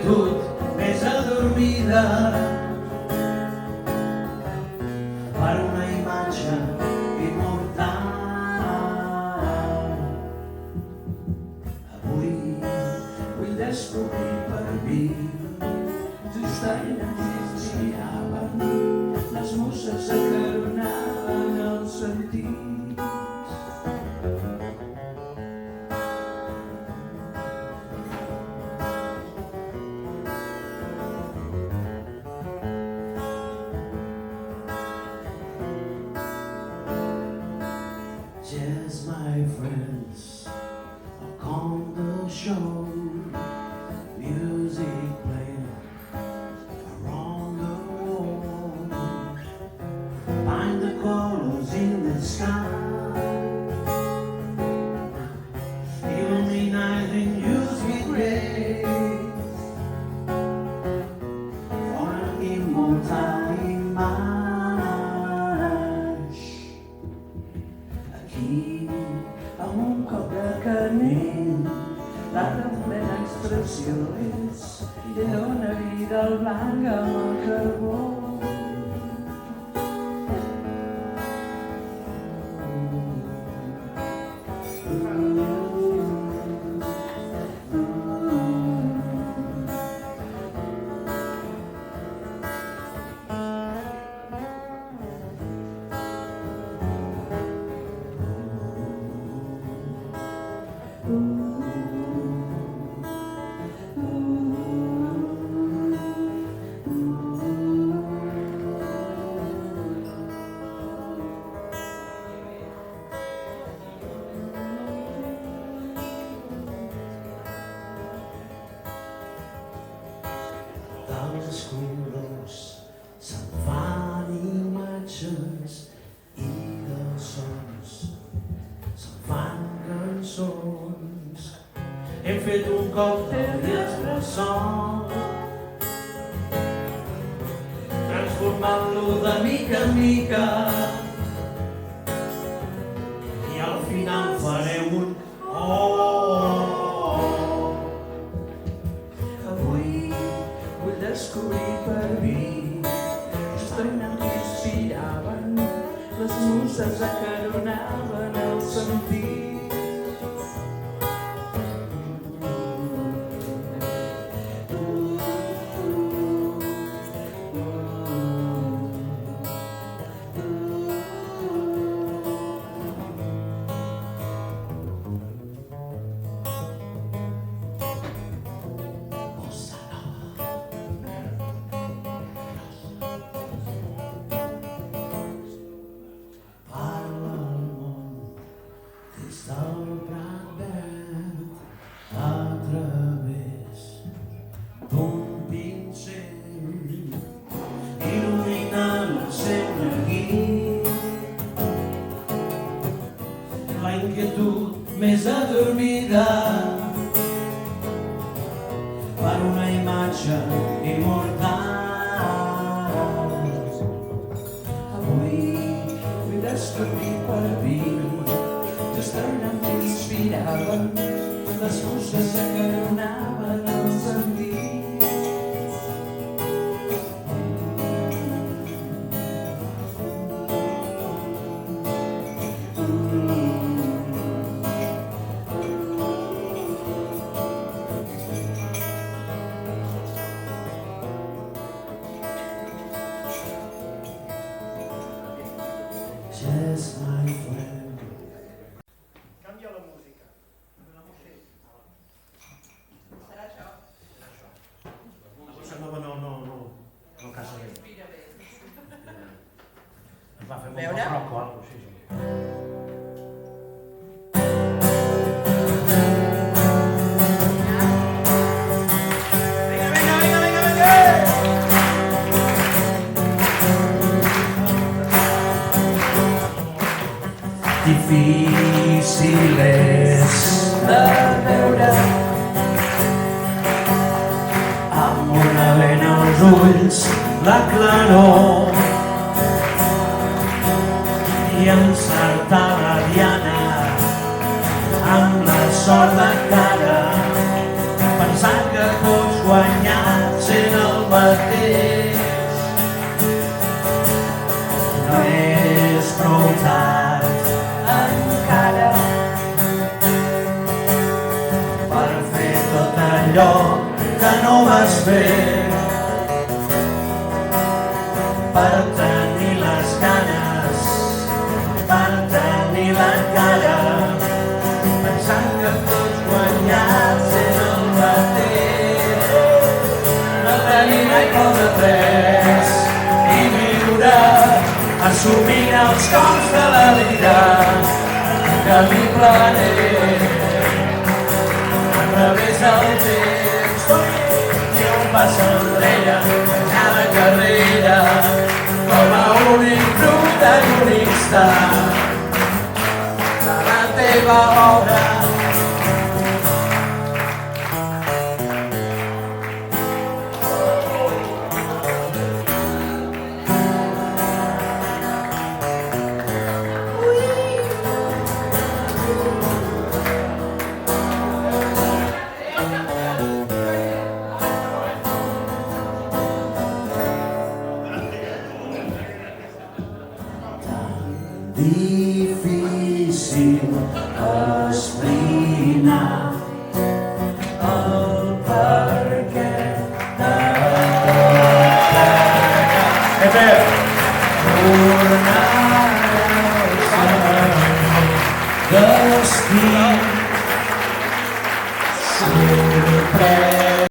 inquietud més adormida per una imatge immortal. Avui vull descobrir per mi just allà on s'inspiraven les muses acaronaven els sentits. Yes, my friends, I'll come the show, music playing around the world, find the colors in the sky, illuminating use with grace, for an immortal image. Aquí, amb un cop de canell, l'art en plena expressió és i dona vida al blanc amb el carbó. Dels colors se'n fan imatges i dels sons se'n fan cançons. Hem fet un còctel i esmorzar, transformant-lo de mica en mica, i al final farem un descobrir per mi just allà on inspiraven les muses acaronaven els sentits. Del Prat Verd a través d'un pincell il·luminant el seu neguit, la inquietud més adormida per una imatge immortal. Avui vull descobrir per mi just allà on inspiraven les muses acaronaven els sentits. Just my friend. Canvia la música. Serà això? La bossa nova no casa bé. Ens va fer molt Veure? rock o alguna cosa, sí. Difícil és de veure amb una vena als ulls la claror i encertar la diana amb la sort de cara pensant que pots guanyar mateix. No és prou tard encara per fer tot allò que no vas fer, per tenir les ganes, per tenir la cara, pensant que tots guanyats és el mateix. No tenir mai por de res i viure assumint els cops de la vida que li planer a través del temps. I un pas enrere en cada carrera com a únic protagonista de la teva obra. Difícil esbrinar el perquè de tornar al destí.